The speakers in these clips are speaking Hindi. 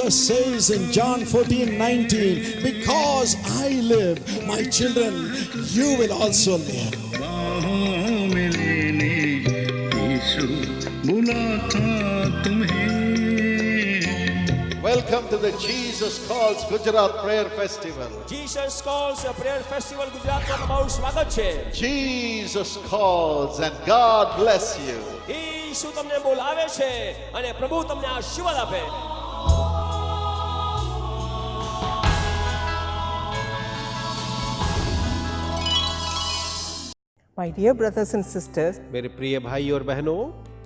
Jesus says in John 14:19, because I live, my children, you will also live. बाहों में लेने यीशु बुलाता तुम्हें। Welcome to the Jesus Calls Gujarat Prayer Festival. Jesus Calls Prayer Festival ગુજરાતમાં તમારું સ્વાગત છે. Jesus calls and God bless you. ઈસુ તમને બોલાવે છે અને પ્રભુ તમને આશીર્વાદ આપે. My dear brothers and sisters, मेरे प्रिय भाई और बहनों,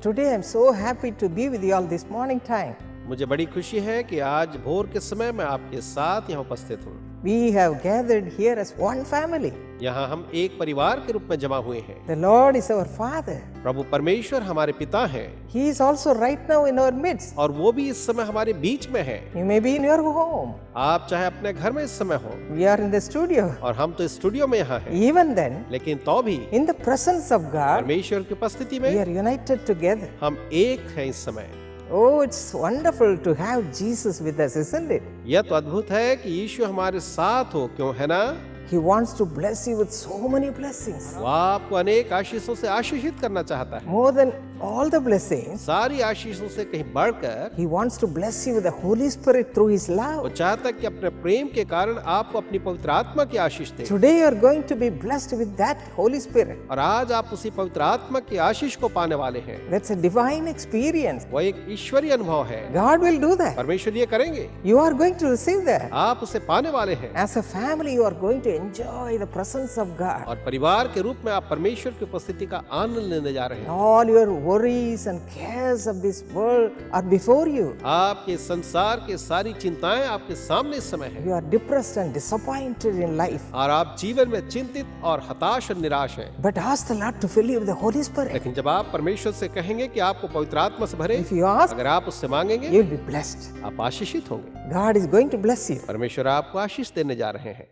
today I am so happy to be with you all this morning time. मुझे बड़ी खुशी है कि आज भोर के समय मैं आपके साथ यहाँ उपस्थित हूँ. We have gathered here as one family. यहाँ हम एक परिवार के रूप में जमा हुए हैं. The Lord is our Father. प्रभु परमेश्वर हमारे पिता हैं. He is also right now in our midst. और वो भी इस समय हमारे बीच में है. You may be in your home. आप चाहे अपने घर में इस समय हो. We are in the studio. और हम तो स्टूडियो में यहाँ हैं. Even then, लेकिन तो भी in the presence of God, परमेश्वर की उपस्थिति we में are united together. हम एक हैं इस समय. Oh, it's wonderful to have Jesus with us, isn't it? यह तो अद्भुत है कि यीशु हमारे साथ हो, क्यों है ना? He wants to bless you with so many blessings. वो आपको अनेक आशीषों से आशीषित करना चाहता है. More than all the blessings, सारी आशीषों से कहीं बढ़कर He wants to bless you with the Holy Spirit through His वो love. चाहता है कि अपने प्रेम के कारण आपको अपनी पवित्र आत्मा की आशीष दे. Today you are going to be blessed with that Holy Spirit. और आज आप उसी पवित्र आत्मा की आशीष को पाने वाले हैं. That's a divine experience. वो एक ईश्वरीय अनुभव है. God will do that. परमेश्वर ये करेंगे. You are going to receive that. आप उसे पाने वाले हैं. As a family, you are going to enjoy the presence of God. और परिवार के रूप में आप परमेश्वर की उपस्थिति का आनंद लेने जा रहे हैं. All your worries and cares of this world are before you. आपके संसार के सारी चिंताएं आपके सामने इस समय है. You are depressed and disappointed in life. और आप जीवन में चिंतित और हताश और निराश हैं. But ask the Lord to fill you with the Holy Spirit. लेकिन जब आप परमेश्वर से कहेंगे कि आपको पवित्र आत्मा से भरे, If you ask, अगर आप उससे मांगेंगे, you will be blessed. आप आशीषित होंगे. God is going to bless you. परमेश्वर आपको आशीष देने जा रहे हैं.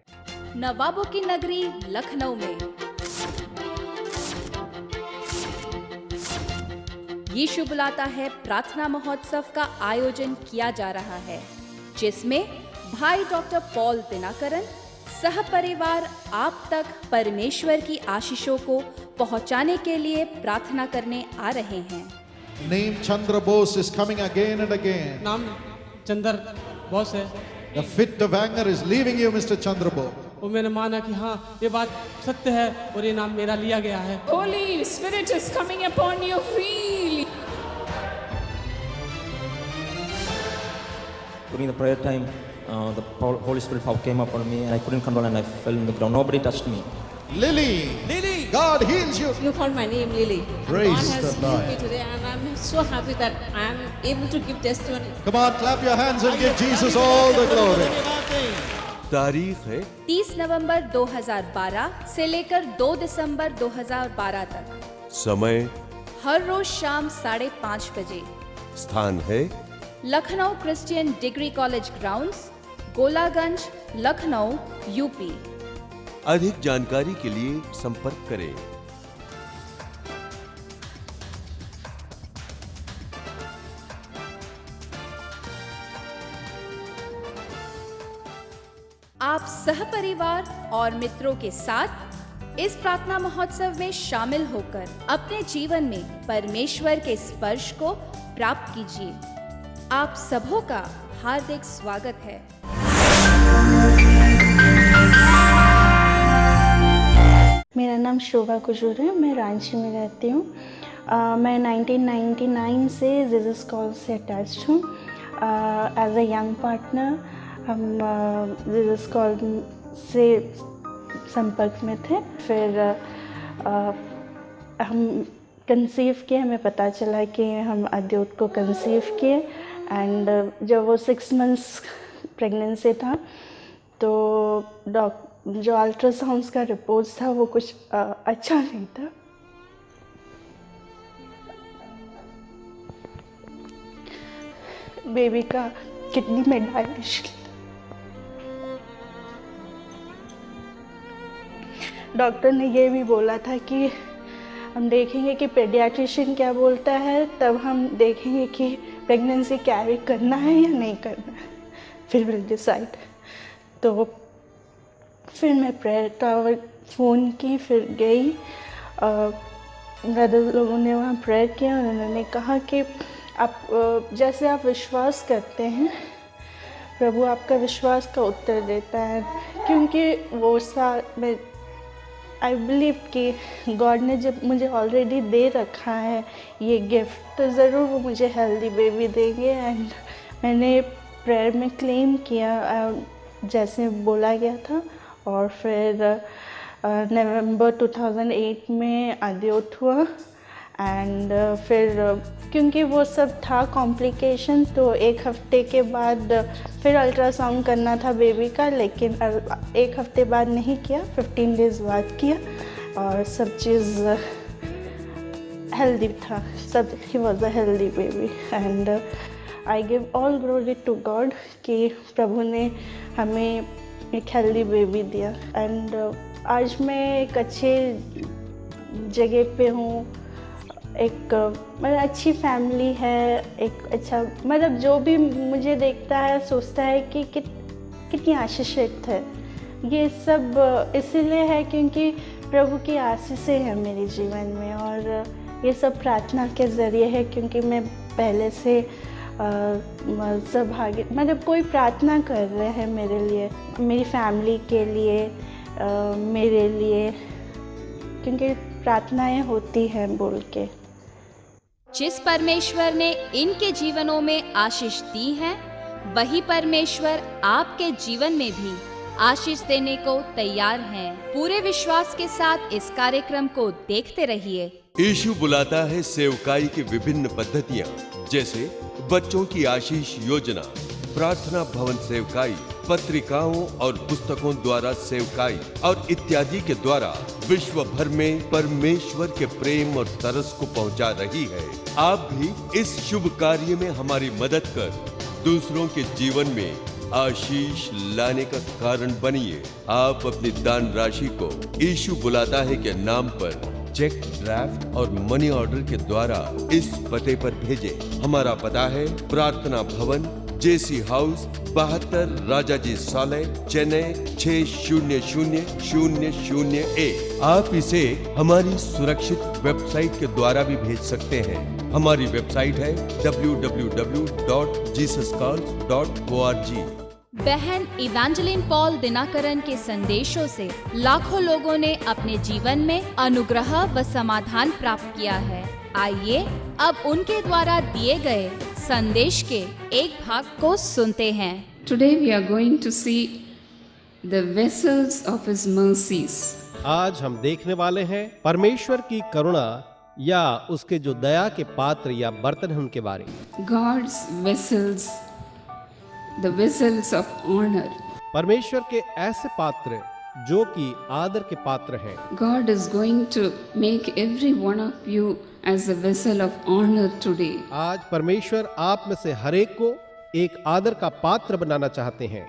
नवाबों की नगरी लखनऊ में यीशु बुलाता है प्रार्थना महोत्सव का आयोजन किया जा रहा है, जिसमें भाई डॉक्टर पॉल दिनाकरन सह परिवार आप तक परमेश्वर की आशीषों को पहुंचाने के लिए प्रार्थना करने आ रहे हैं. Name Chandra Bose is coming again and again. नाम चंदर बोस है. The fit of anger is leaving you, Mr. Chandra Bose. वो मैंने माना कि हाँ ये बात सत्य है और ये नाम मेरा लिया गया है. Holy Spirit is coming upon you freely. During the prayer time, the Holy Spirit power came upon me and I couldn't control and I fell on the ground. Nobody touched me. Lily, God heals you. You called my name Lily. Praise God has the Lord. healed me today and I'm so happy that I am able to give testimony. Come on, clap your hands and give Jesus all the glory. तारीख है 30 नवंबर 2012 से लेकर 2 दिसंबर 2012 तक. समय हर रोज शाम 5:30 बजे. स्थान है Lucknow Christian degree college grounds, Golaganj, Lucknow, UP. अधिक जानकारी के लिए संपर्क करें. आप सहपरिवार और मित्रों के साथ इस प्रार्थना महोत्सव में शामिल होकर अपने जीवन में परमेश्वर के स्पर्श को प्राप्त कीजिए. आप सबों का हार्दिक स्वागत है. मेरा नाम शोभा कुजूर है. मैं रांची में रहती हूँ. मैं 1999 से जीसस कॉल से अटैच्ड हूँ. एज अ यंग पार्टनर हम जीसस कॉल से संपर्क में थे. फिर हम कंसीव किए. हमें पता चला कि हम अद्योत को कंसीव किए एंड जब वो 6 मंथ्स प्रेगनेंसी था तो जो अल्ट्रासाउंड्स का रिपोर्ट्स था वो कुछ अच्छा नहीं था. बेबी का किडनी में डायलिशन. डॉक्टर ने ये भी बोला था कि हम देखेंगे कि पेडियाट्रिशियन क्या बोलता है, तब हम देखेंगे कि प्रेगनेंसी कैरी करना है या नहीं करना है. फिर विल डिसाइड। तो फिर मैं प्रेयर टावर फ़ोन की, फिर गई, ब्रदर लोगों ने वहाँ प्रेयर किया और उन्होंने कहा कि आप जैसे आप विश्वास करते हैं प्रभु आपका विश्वास का उत्तर देता है, क्योंकि वो मैं आई बिलीव कि गॉड ने जब मुझे ऑलरेडी दे रखा है ये गिफ्ट, तो ज़रूर वो मुझे हेल्दी बेबी देंगे। एंड मैंने प्रेयर में क्लेम किया जैसे बोला गया था। और फिर नवंबर 2008 में आद्योत हुआ। एंड फिर क्योंकि वो सब था कॉम्प्लिकेशन, तो एक हफ्ते के बाद फिर अल्ट्रासाउंड करना था बेबी का, लेकिन एक हफ्ते बाद नहीं किया, 15 डेज़ बाद किया और सब चीज़ हेल्दी था, सब ही was a healthy baby. And I give all glory to God कि प्रभु ने हमें एक हेल्दी बेबी दिया। एंड आज मैं एक अच्छे जगह पे हूँ, एक मतलब अच्छी फैमिली है, एक अच्छा मतलब जो भी मुझे देखता है सोचता है कि कितनी आशीषित है। ये सब इसीलिए है क्योंकि प्रभु की आशीषें है मेरे जीवन में, और ये सब प्रार्थना के ज़रिए है, क्योंकि मैं पहले से सब भाग्य मतलब कोई प्रार्थना कर रहे हैं मेरे लिए, मेरी फैमिली के लिए, मेरे लिए, क्योंकि प्रार्थनाएं होती हैं बोल के। जिस परमेश्वर ने इनके जीवनों में आशीष दी है, वही परमेश्वर आपके जीवन में भी आशीष देने को तैयार हैं। पूरे विश्वास के साथ इस कार्यक्रम को देखते रहिए। यीशु बुलाता है सेवकाई की विभिन्न पद्धतियाँ, जैसे बच्चों की आशीष योजना, प्रार्थना भवन सेवकाई, पत्रिकाओं और पुस्तकों द्वारा सेवकाई और इत्यादि के द्वारा विश्व भर में परमेश्वर के प्रेम और तरस को पहुंचा रही है। आप भी इस शुभ कार्य में हमारी मदद कर दूसरों के जीवन में आशीष लाने का कारण बनिए। आप अपनी दान राशि को यीशु बुलाता है के नाम पर चेक, ड्राफ्ट और मनी ऑर्डर के द्वारा इस पते पर भेजें। हमारा पता है प्रार्थना भवन, जेसी हाउस, 72 राजाजी साले, चेन्नई 600001। आप इसे हमारी सुरक्षित वेबसाइट के द्वारा भी भेज सकते हैं। हमारी वेबसाइट है www.jesuscalls.org। बहन इवेंजेलिन पॉल दिनाकरन के संदेशों से लाखों लोगों ने अपने जीवन में अनुग्रह व समाधान प्राप्त किया है। आइए अब उनके द्वारा दिए गए संदेश के एक भाग को सुनते हैं। Today we are going to see the vessels of His mercies. आज हम देखने वाले हैं परमेश्वर की करुणा या उसके जो दया के पात्र या बर्तन हैं उनके बारे में। God's vessels, the vessels of honor. परमेश्वर के ऐसे पात्र जो कि आदर के पात्र हैं। God is going to make every one of you as a vessel of honor today. आज परमेश्वर आप में से हर एक को एक आदर का पात्र बनाना चाहते हैं।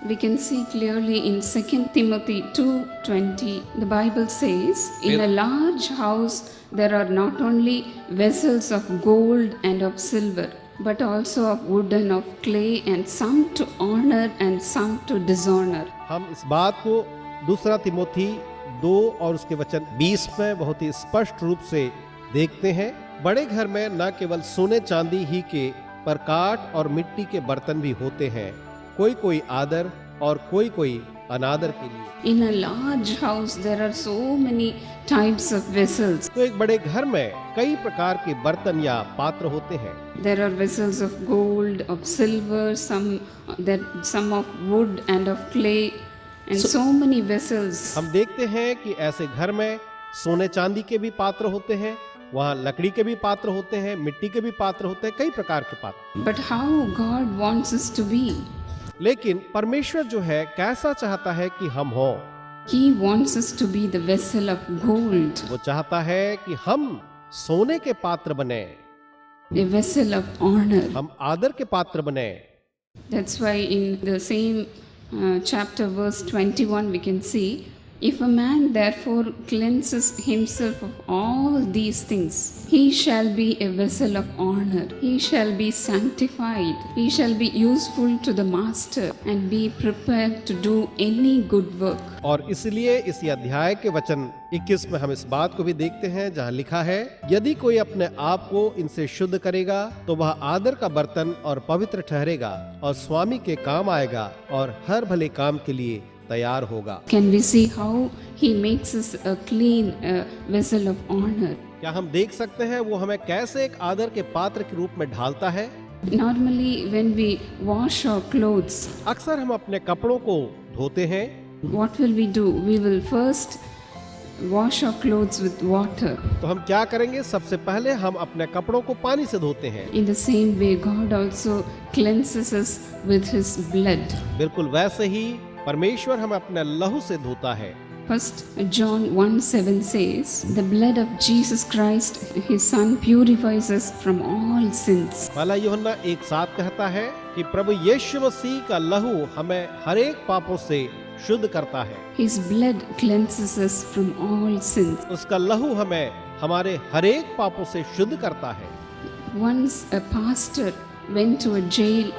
We can see clearly in 2 Timothy 2:20, the Bible says, in a large house there are not only vessels of gold and of silver, but also of wood and of clay, and some to honor and some to dishonor. हम इस बात को 2 तिमोथी 2 और उसके वचन 20 में बहुत ही स्पष्ट रूप से देखते हैं। बड़े घर में न केवल सोने चांदी ही के पर काठ और मिट्टी के बर्तन भी होते हैं, कोई कोई आदर और कोई कोई अनादर के लिए। In a large house there are so many types of vessels. तो एक बड़े घर में कई प्रकार के बर्तन या पात्र होते हैं। There are vessels of gold, of silver, some of wood and of clay, and so many vessels. हम देखते हैं कि ऐसे घर में सोने चांदी के भी पात्र होते हैं, वहाँ लकड़ी के भी पात्र होते हैं, मिट्टी के भी पात्र होते हैं, कई प्रकार के पात्र। But how God wants us to be? लेकिन परमेश्वर जो है कैसा चाहता है कि हम हों? He wants us to be the vessel of gold. वो चाहता है कि हम सोने के पात्र बने, a vessel of honor. हम आदर के पात्र बने। That's why in the same chapter verse 21 we can see, If a man therefore cleanses himself of all these things, he shall be a vessel of honor, he shall be sanctified, he shall be useful to the master, and be prepared to do any good work. और इसलिए इसी अध्याय के वचन 21 में हम इस बात को भी देखते हैं जहाँ लिखा है, यदि कोई अपने आप को इनसे शुद्ध करेगा तो वह आदर का बर्तन और पवित्र ठहरेगा और स्वामी के काम आएगा और हर भले काम के लिए तैयार होगा। Can we see how he makes us a clean vessel of honor? क्या हम देख सकते हैं वो हमें कैसे एक आदर के पात्र के रूप में ढालता है? Normally when we wash our clothes, अक्सर हम अपने कपड़ों को धोते हैं। what will we do? We will first wash our clothes with water. तो हम क्या करेंगे? सबसे पहले हम अपने कपड़ों को पानी से धोते हैं। In the same way, God also cleanses us with His blood. बिल्कुल वैसे ही परमेश्वर हमें अपने लहू से धोता है। First John 1:7 says, "The blood of Jesus Christ, His Son, purifies us from all sins." पहला यूहन्ना 1:7 कहता है कि प्रभु यीशु मसीह का लहू हमें हर एक पापों से शुद्ध करता है। His blood cleanses us from all sins. उसका लहू हमें हमारे हर एक पापों से शुद्ध करता है। Once a pastor went to a jail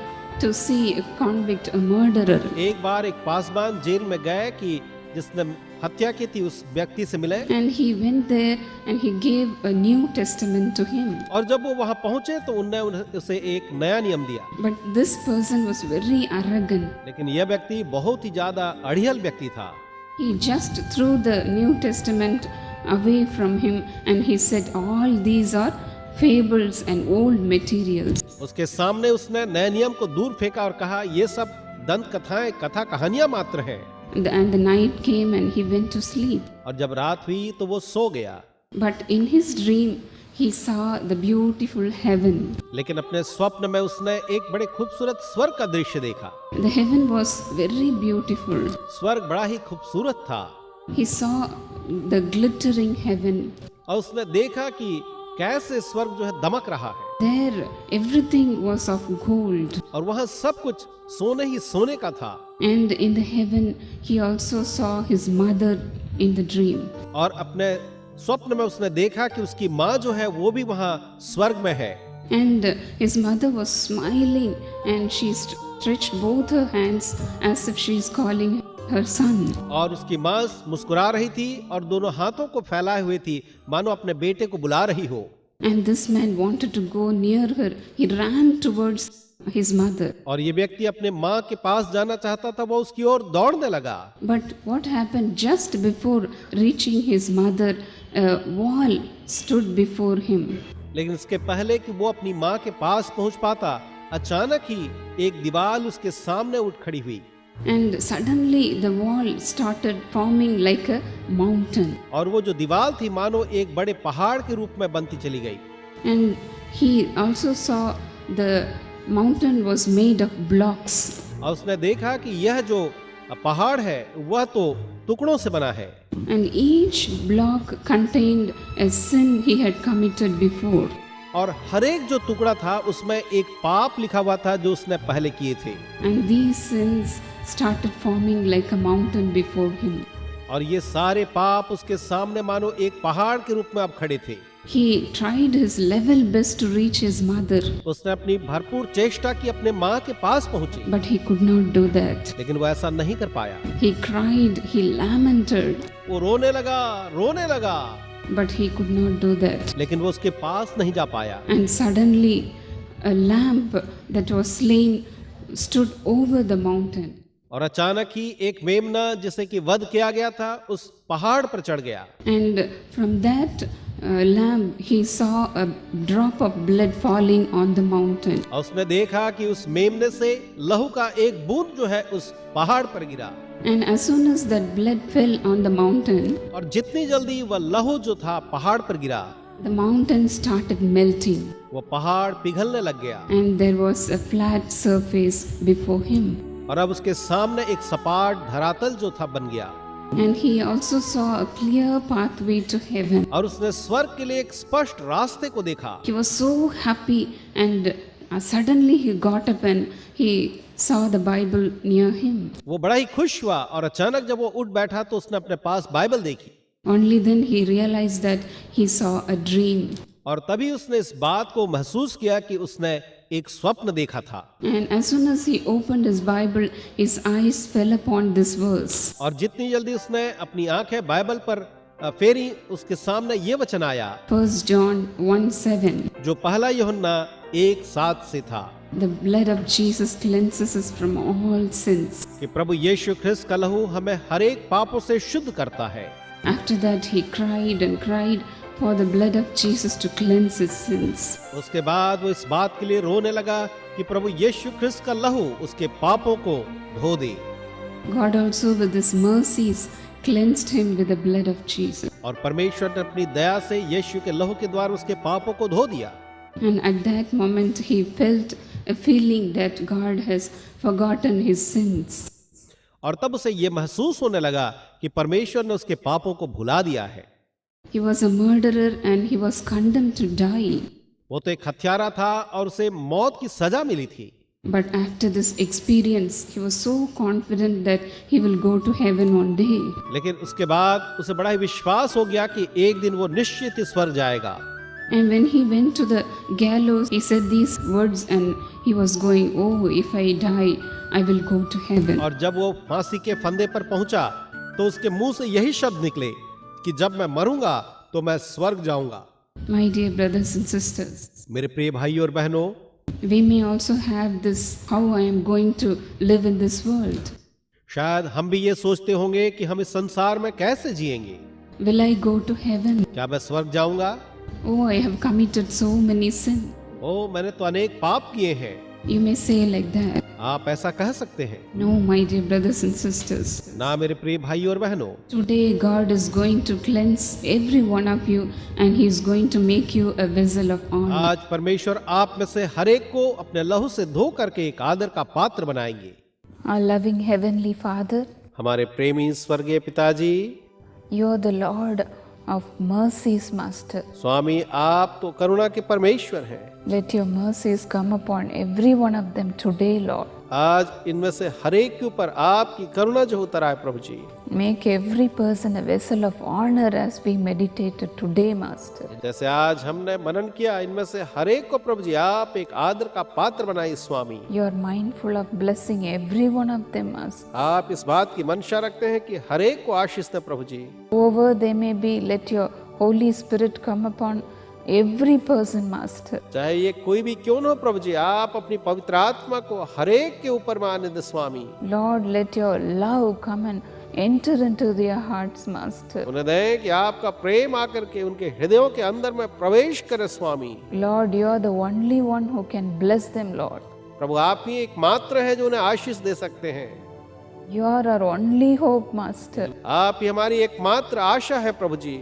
to see a convict, a murderer. एक बार एक पासबान जेल में गए कि जिसने हत्या की थी उस व्यक्ति से मिले। And he went there and he gave a New Testament to him. और जब वो वहाँ पहुँचे तो उनने उसे एक नया नियम दिया। But this person was very arrogant. लेकिन यह व्यक्ति बहुत ही ज्यादा अड़ियल व्यक्ति था। He just threw the New Testament away from him and he said, "All these are fables and old materials." उसके सामने उसने नए नियम को दूर फेंका और कहा ये सब दंत कथाएं कथा कहानियां मात्र हैं। And the night came and he went to sleep. और जब रात हुई तो वो सो गया। But in his dream he saw the beautiful heaven. लेकिन अपने स्वप्न में उसने एक बड़े खूबसूरत स्वर्ग का दृश्य देखा। The heaven was very beautiful. स्वर्ग बड़ा ही खूबसूरत था। He saw the glittering heaven. और उसने देखा कि कैसे स्वर्ग जो है दमक रहा है। There everything was of gold. और वहाँ सब कुछ सोने ही सोने का था। And in the heaven he also saw his mother in the dream. और अपने स्वप्न में उसने देखा कि उसकी माँ जो है वो भी वहाँ स्वर्ग में है। And his mother was smiling and she stretched both her hands as if she is calling her son. और उसकी माँ मुस्कुरा रही थी और दोनों हाथों को फैलाए हुए थी मानो अपने बेटे को बुला रही हो। And this man wanted to go near her. He ran towards his mother. और ये व्यक्ति अपने माँ के पास जाना चाहता था, वो उसकी ओर दौड़ने लगा। But what happened just before reaching his mother, a wall stood before him. लेकिन इसके पहले कि वो अपनी माँ के पास पहुँच पाता, अचानक ही एक दीवार उसके सामने उठ खड़ी हुई। And suddenly the wall started forming like a mountain. और वो जो दीवार थी मानो एक बड़े पहाड़ के रूप में बनती चली गई। And he also saw the mountain was made of blocks. और उसने देखा कि यह जो पहाड़ है वह तो टुकड़ों से बना है। And each block contained a sin he had committed before. और हर एक जो टुकड़ा था उसमें एक पाप लिखा हुआ था जो उसने पहले किए थे। And these sins started forming like a mountain before him. और ये सारे पाप उसके सामने मानो एक पहाड़ के रूप में अब खड़े थे। He tried his level best to reach his mother. उसने अपनी भरपूर चेष्टा की अपने माँ के पास पहुँची। But he could not do that. लेकिन वो ऐसा नहीं कर पाया। He cried, he lamented. वो रोने लगा। But he could not do that. लेकिन वो उसके पास नहीं जा पाया। And suddenly a lamb that was slain stood over the mountain. और अचानक ही एक मेमना जिसे कि वध किया गया था उस पहाड़ पर चढ़ गया। And from that lamb he saw a drop of blood falling on the mountain. और उसने देखा कि उस मेमने से लहू का एक बूंद जो है उस पहाड़ पर गिरा। And as soon as that blood fell on the mountain, और जितनी जल्दी वह लहू जो था पहाड़ पर गिरा, the mountain started melting. वो पहाड़ पिघलने लग गया। And there was a flat surface before him. और अब उसके सामने एक सपाट धरातल जो था बन गया। And he also saw a clear pathway to heaven. और उसने स्वर्ग के लिए एक स्पष्ट रास्ते को देखा। He was so happy and Suddenly he got up and he saw the Bible near him. वो बड़ा ही खुश हुआ और अचानक जब वो उठ बैठा तो उसने अपने पास बाइबल देखी Only then he realized that he saw a dream. और तभी उसने इस बात को महसूस किया कि उसने एक स्वप्न देखा था। And as soon as he opened his Bible, his eyes fell upon this verse. और जितनी जल्दी उसने अपनी आंखें बाइबल पर फेरी उसके सामने ये वचन आया 1 John 1:7. जो पहला यूहन्ना 1:7 से था The blood of Jesus cleanses us from all sins. कि प्रभु यीशु ख्रिस्त का लहू हमें हर एक पापों से शुद्ध करता है। After that he cried and cried for the blood of Jesus to cleanse his sins. उसके बाद वो इस बात के लिए रोने लगा कि प्रभु यीशु ख्रिस्त का लहू उसके पापों को धो दे। God also with his mercies cleansed him with the blood of Jesus. और परमेश्वर ने अपनी दया से यीशु के लहू के द्वारा उसके पापों को धो दिया। And at that moment he felt a feeling that God has forgotten his sins. और तब उसे ये महसूस होने लगा कि परमेश्वर ने उसके पापों को भुला दिया है। He was a murderer and he was condemned to die. वो तो एक हत्यारा था और उसे मौत की सजा मिली थी। But after this experience, he was so confident that he will go to heaven one day. लेकिन उसके बाद उसे बड़ा ही विश्वास हो गया कि एक दिन वो निश्चित ही स्वर्ग जाएगा। And when he went to the gallows, he said these words and he was going, "Oh, if I die, I will go to heaven." और जब वो फांसी के फंदे पर पहुंचा तो उसके मुंह से यही शब्द निकले कि जब मैं मरूंगा तो मैं स्वर्ग जाऊंगा। My dear brothers and sisters, मेरे प्रिय भाई और बहनों, we may also have this, how I am going to live in this world. शायद हम भी ये सोचते होंगे कि हम इस संसार में कैसे जिएंगे। Will I go to heaven? क्या मैं स्वर्ग जाऊंगा? Oh, I have committed so many sins. ओ, मैंने तो अनेक पाप किए हैं। You may say like that. आप ऐसा कह सकते हैं। No, my dear brothers and sisters. ना मेरे प्रिय भाई और बहनों, Today God is going to cleanse every one of you and he is going to make you a vessel of honor. आज परमेश्वर आप में से हर एक को अपने लहू से धो करके एक आदर का पात्र बनाएंगे। Our loving Heavenly Father, हमारे प्रेमी स्वर्गीय पिताजी, you are the Lord of mercies, Master. स्वामी आप तो करुणा के परमेश्वर हैं। Let your mercies come upon every one of them today, Lord. आज इनमें से हर एक के ऊपर आपकी करुणा जो उतर आए प्रभु जी। Make every person a vessel of honor as we meditated today, Master. जैसे आज हमने मनन किया, इनमें से हर एक को प्रभु जी आप एक आदर का पात्र बनाइए स्वामी। You are mindful of blessing every one of them, Master. आप इस बात की मंशा रखते हैं कि हर एक को आशीष दें प्रभु जी। Whoever they may be, let your Holy Spirit come upon every person, Master. चाहे ये कोई भी क्यों न हो प्रभु जी, आप अपनी पवित्र आत्मा को हर एक के ऊपर माने दे स्वामी। Lord, let your love come and enter into their hearts, Master. उन्हें दें कि आपका प्रेम आकर के उनके हृदयों के अंदर में प्रवेश करे स्वामी। Lord, you are the only one who can bless them, Lord. प्रभु आप ही एकमात्र है जो उन्हें आशीष दे सकते हैं। You are our only hope, Master. आप ही हमारी एकमात्र आशा है प्रभु जी।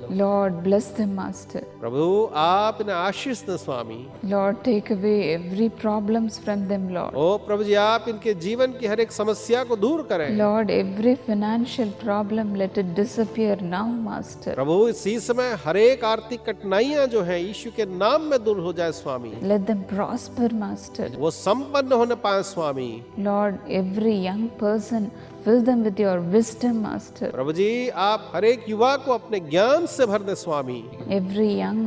Lord, bless them, Master. प्रभु आप इन्हें आशीष दें स्वामी। Lord, take away every problems from them, Lord. ओ प्रभु जी आप इनके जीवन की हर एक समस्या को दूर करें। Lord, every financial problem, let it disappear now, Master. प्रभु इसी समय हर एक आर्थिक कठिनाइयां जो है यीशु के नाम में दूर हो जाए स्वामी। Let them prosper, Master. वो संपन्न होने पाए स्वामी। Lord, every young person, fill them with your wisdom, Master. प्रभु जी आप हर एक युवा को अपने ज्ञान से भर दे स्वामी। Every young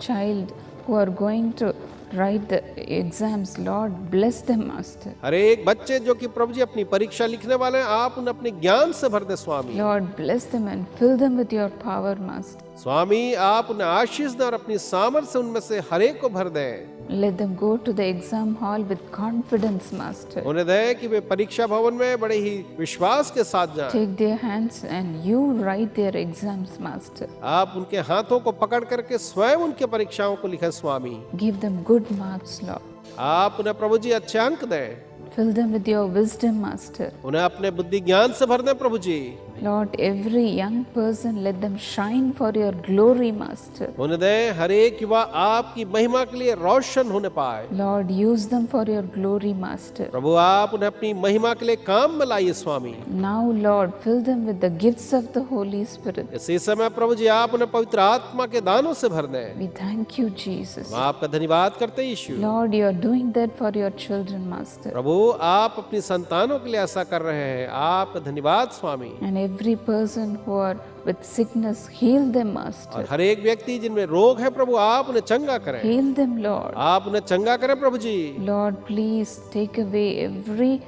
child who are going to write the exams, Lord, bless them, Master. हर एक बच्चे जो कि प्रभु जी अपनी परीक्षा लिखने वाले हैं, आप उन्हें अपने ज्ञान से भर दे स्वामी। Lord, bless them and fill them with your power, Master. स्वामी आप उन्हें आशीष दें और अपनी सामर्थ से उनमें से हर एक को भर दें। Let them go to the exam hall with confidence, Master. उन्हें दें कि वे परीक्षा भवन में बड़े ही विश्वास के साथ जाएं। Take their hands and you write their exams, Master. आप उनके हाथों को पकड़ करके स्वयं उनके परीक्षाओं को लिखें स्वामी। Give them good marks, Lord. आप उन्हें प्रभु जी अच्छे अंक दें। fill them with your wisdom, Master. उन्हें अपने बुद्धि ज्ञान से भर दें प्रभु जी। Lord, every young person, let them shine for your glory, Master. उन्हें दें हर एक युवा आपकी महिमा के लिए रोशन होने पाए। Lord, use them for your glory, Master. प्रभु आप उन्हें अपनी महिमा के लिए काम में लाइए स्वामी। Now, Lord, fill them with the gifts of the Holy Spirit. इसी समय प्रभु जी आप उन्हें पवित्र आत्मा के दानों से भर दें। We thank you, Jesus. हम आपका धन्यवाद करते हैं यीशु। Lord, you are doing that for your children, Master. प्रभु आप अपनी संतानों के लिए ऐसा कर रहे हैं, आपका धन्यवाद स्वामी। And every person who are with sickness, heal them, Master. और हर एक व्यक्ति जिनमें रोग है प्रभु आप उन्हें चंगा करें। Heal them, Lord. आप उन्हें चंगा करें प्रभु जी। Lord, please take away every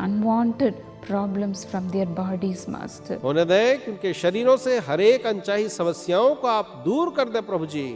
unwanted problems from their bodies, Master. उन्हें दें कि उनके शरीरों से हर एक अनचाही समस्याओं को आप दूर कर दें प्रभु जी।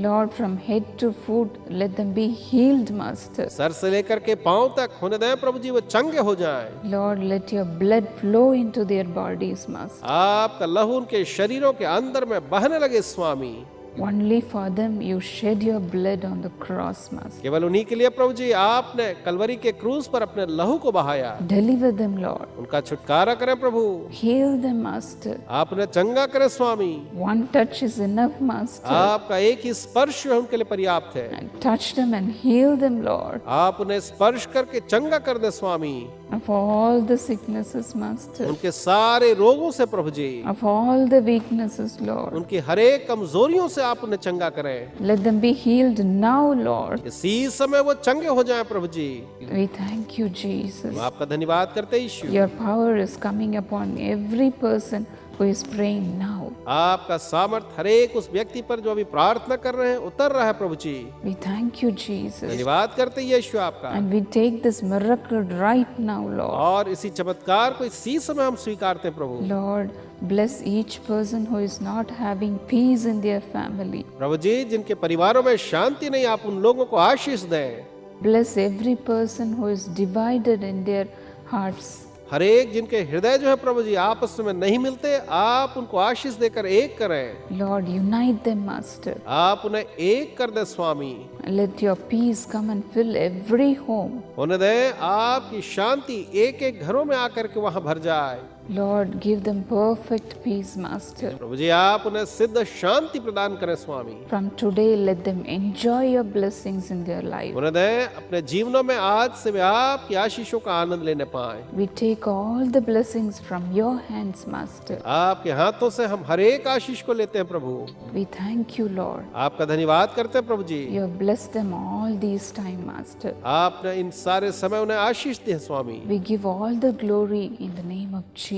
Lord, from head to foot, let them be healed, Master. Sir से लेकर के पांव तक होने दें प्रभु जी वो चंगे हो जाएं। Lord, let your blood flow into their bodies, Master. आपका लहू उनके शरीरों के अंदर में बहने लगे स्वामी। Only for them you shed your blood on the cross, Master. केवल उन्हीं के लिए प्रभु जी आपने कलवरी के क्रूस पर अपने लहू को बहाया। Deliver them, Lord. उनका छुटकारा करें प्रभु। Heal them, Master. आप उन्हें चंगा करें स्वामी। One touch is enough, Master. आपका एक ही स्पर्श उनके लिए पर्याप्त है। Touch them and heal them, Lord. आप उन्हें स्पर्श करके चंगा कर दे स्वामी। Of all the sicknesses, Master. उनके सारे रोगों से प्रभु जी। Of all the weaknesses, Lord. उनकी हर एक कमजोरियों से आप उन्हें चंगा करें। Let them be healed now, Lord. इसी समय वो चंगे हो जाएं प्रभु जी। We thank you, Jesus. हम आपका धन्यवाद करते हैं यीशु। Your power is coming upon every person who is praying now. आपका सामर्थ हर एक उस व्यक्ति पर जो अभी प्रार्थना कर रहे हैं उतर रहा है प्रभु जी। We thank you, Jesus. धन्यवाद करते हैं यीशु आपका। And we take this miracle right now, Lord. और इसी चमत्कार को इसी समय हम स्वीकारते हैं प्रभु। Lord, bless each person who is not having peace in their family. प्रभु जी जिनके परिवारों में शांति नहीं आप उन लोगों को आशीष दें। Bless every person who is divided in their hearts. हर एक जिनके हृदय जो है प्रभु जी आपस में नहीं मिलते आप उनको आशीष देकर एक करें। Lord, unite them, Master. आप उन्हें एक कर दे स्वामी। Let your peace come and fill every home. उन्हें दे आपकी शांति एक एक घरों में आकर के वहां भर जाए। Lord, give them perfect peace, Master. प्रभु जी आप उन्हें सिद्ध शांति प्रदान करें स्वामी। From today, let them enjoy your blessings in their life. उन्हें दे अपने जीवनों में आज से वे आपकी आशीषों का आनंद लेने पाएं। We take all the blessings from your hands, Master. आपके हाथों से हम हर एक आशीष को लेते हैं प्रभु। We thank you, Lord. आपका धन्यवाद करते हैं प्रभु जी। You have blessed them all these time, Master. आपने इन सारे समय उन्हें आशीष दी है स्वामी। We give all the glory in the name of Jesus.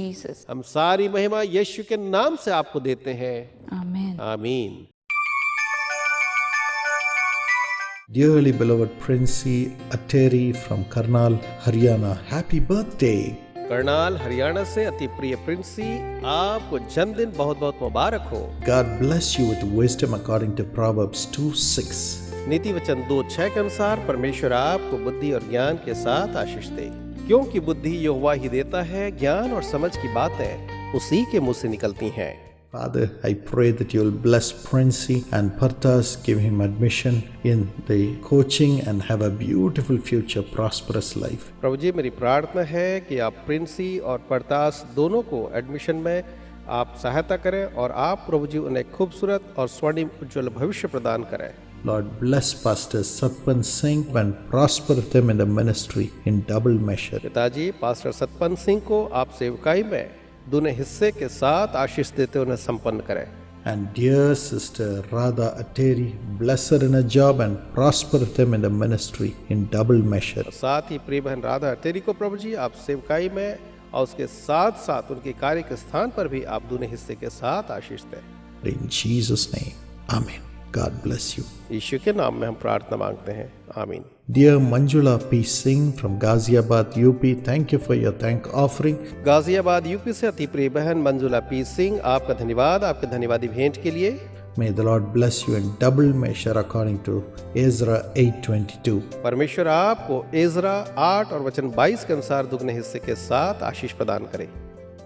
हम सारी महिमा यीशु के नाम से आपको देते हैं। Amen. आमीन। Dearly beloved Princey Atteri from Karnal, Haryana, happy birthday. Karnal Haryana से अति प्रिय प्रिंसी आपको जन्मदिन बहुत बहुत मुबारक हो। God bless you with wisdom according to Proverbs 2:6. नीति वचन 2:6 के अनुसार परमेश्वर आपको बुद्धि और ज्ञान के साथ आशीष दे, क्योंकि बुद्धि यहोवा ही देता है, ज्ञान और समझ की बातें उसी के मुंह से निकलती हैं। Father, I pray that you will bless Princey and Partas, give him admission in the coaching and have a beautiful future, prosperous life. प्रभु जी मेरी प्रार्थना है कि आप प्रिंसी और परतास दोनों को एडमिशन में आप सहायता करें और आप प्रभु जी उन्हें खूबसूरत और स्वर्णिम उज्जवल भविष्य प्रदान करें। Lord, bless Pastor Satpan Singh and prosper them in the ministry in double measure. पिताजी पास्टर सतपन सिंह को आप सेवकाई में दूने हिस्से के साथ आशीष देते उन्हें संपन्न करें। And dear sister Radha Atteri, bless her in a job and prosper them in the ministry in double measure. साथ ही प्रिय बहन राधा अतेरी को प्रभु जी आप सेवकाई में और उसके साथ साथ उनके कार्य के स्थान पर भी आप दूने हिस्से के साथ आशीष दें। In Jesus' name, Amen. God bless you. यीशु के नाम में हम प्रार्थना मांगते हैं, आमीन। Dear Manjula P. Singh from Ghaziabad, UP, thank you for your thank offering. Ghaziabad UP से अति प्रिय बहन मंजुला पी सिंह आपका धन्यवाद आपके धन्यवादी भेंट के लिए। May the Lord bless you in double measure according to Ezra 8:22. परमेश्वर आपको एजरा 8 और वचन 22 के अनुसार दुगने हिस्से के साथ आशीष प्रदान करे।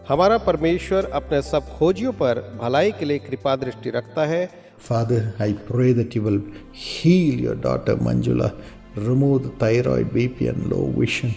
हमारा परमेश्वर अपने सब खोजियों पर भलाई के लिए कृपा दृष्टि रखता है। Father, I pray that you will heal your daughter Manjula Remove the thyroid, BP, and low vision,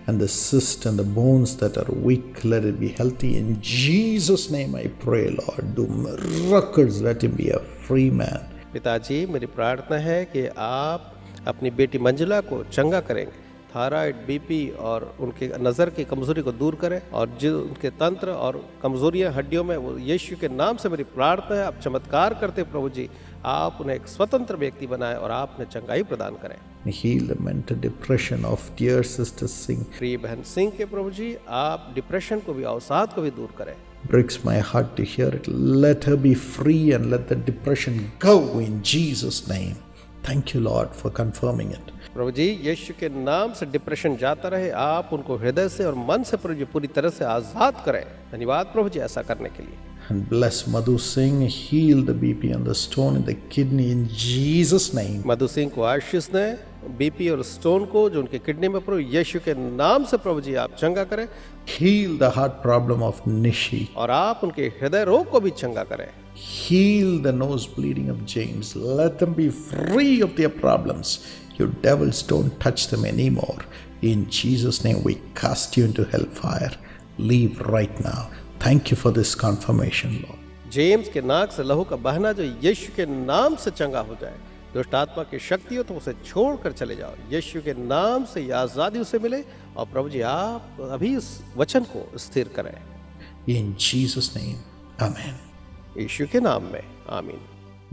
and the cyst and the bones that are weak. Let it be healthy. In Jesus' name I pray, Lord. Do miracles. Let him be a free man. पिताजी, मेरी प्रार्थना है कि आप अपनी बेटी मंजुला को चंगा करेंगे, थायराइड, बीपी और उनके नज़र की कमज़ोरी को दूर करें, और जो उनके तंत्र और कमज़ोरियां हड्डियों में, वो यीशु के नाम से मेरी प्रार्थना है। आप चमत्कार करते प्रभु जी, आप उन्हें एक स्वतंत्र व्यक्ति बनाएं और आप उन्हें चंगाई प्रदान करें। Heal the mental depression of dear sister Singh. प्रिय बहन सिंह के प्रभु जी, आप डिप्रेशन को भी, अवसाद को भी दूर करें। Breaks my heart to hear it. Let her be free and let the depression go in Jesus' name. Thank you, Lord, for confirming it. प्रभु जी, यीशु के नाम से डिप्रेशन जाता रहे। आप उनको हृदय से और मन से प्रभु जी पूरी तरह से आजाद करें। धन्यवाद प्रभु जी ऐसा करने के लिए। And bless Madhu Singh. Heal the BP and the stone in the kidney in Jesus' name. मधु सिंह को आशीष दें, बीपी और स्टोन को जो उनके किडनी में प्रभु यीशु के नाम से प्रभु जी आप चंगा करें। Heal the heart problem of Nishi. और आप उनके हृदय रोग को भी चंगा करें। Heal the nose bleeding of James. Let them be free of their problems. You devils don't touch them anymore. In Jesus' name we cast you into hellfire. Leave right now. Thank you for this confirmation, Lord. James के नाक से लहू का बहना जो यीशु के नाम से चंगा हो जाए। दुष्ट आत्मा की शक्ति हो तो उसे छोड़कर चले जाओ। यीशु के नाम से यह आजादी उसे मिले, और प्रभु जी आप अभी इस वचन को स्थिर करें। In Jesus' name, Amen. यीशु के नाम में आमीन।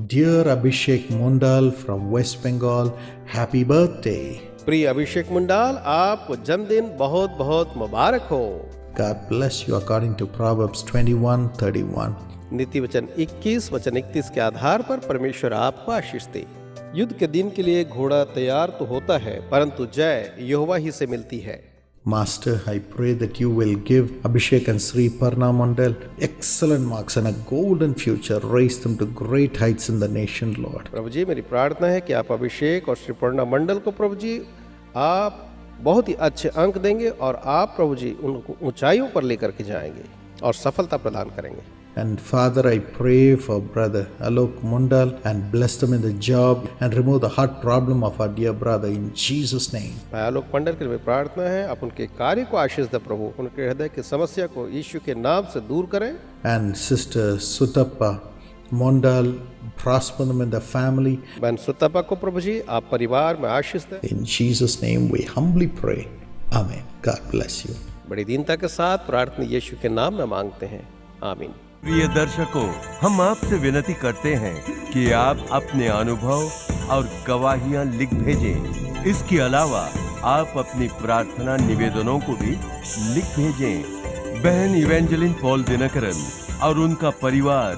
Dear Abhishek Mundal from West Bengal, happy birthday. प्रिय अभिषेक मुंडाल, आपको जन्मदिन बहुत बहुत मुबारक हो। God bless you according to Proverbs 21:31. नीति वचन 21 वचन 31 के आधार पर परमेश्वर आपको आशीष दे। युद्ध के दिन के लिए घोड़ा तैयार तो होता है, परंतु जय यहोवा ही से मिलती है। Master, I pray that you will give Abhishek and Sri Parna Mandal excellent marks and a golden future. Raise them to great heights in the nation, Lord. प्रभु जी, मेरी प्रार्थना है कि आप अभिषेक और श्री पर्णा मंडल को प्रभु जी आप बहुत ही अच्छे अंक देंगे, और आप प्रभु जी उनको ऊंचाइयों पर लेकर के जाएंगे और सफलता प्रदान करेंगे। And Father, I pray for brother Alok Mundal and bless them in the job and remove the heart problem of our dear brother in Jesus' name. मैं आलोक मंडल के लिए प्रार्थना है, आप उनके कार्य को आशीष दे प्रभु, उनके हृदय की समस्या को यीशु के नाम से दूर करें। And Sister Sutappa Mondal, prosper them in the family. बहन सुतप्पा को प्रभु जी आप परिवार में आशीष दें। In Jesus' name we humbly pray. Amen. God bless you. बड़ी दीनता के साथ प्रार्थना यीशु के नाम में मांगते हैं, आमीन। प्रिय दर्शकों, हम आपसे विनती करते हैं कि आप अपने अनुभव और गवाहियां लिख भेजें। इसके अलावा आप अपनी प्रार्थना निवेदनों को भी लिख भेजें। बहन इवेंजेलिन पॉल दिनकरन और उनका परिवार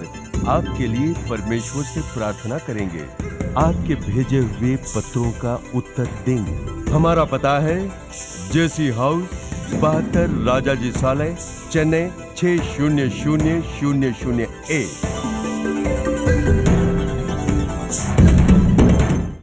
आपके लिए परमेश्वर से प्रार्थना करेंगे। आपके भेजे हुए पत्रों का उत्तर देंगे। हमारा पता है जेसी हाउस 72 राजाजी साले, चेन्नई 600001।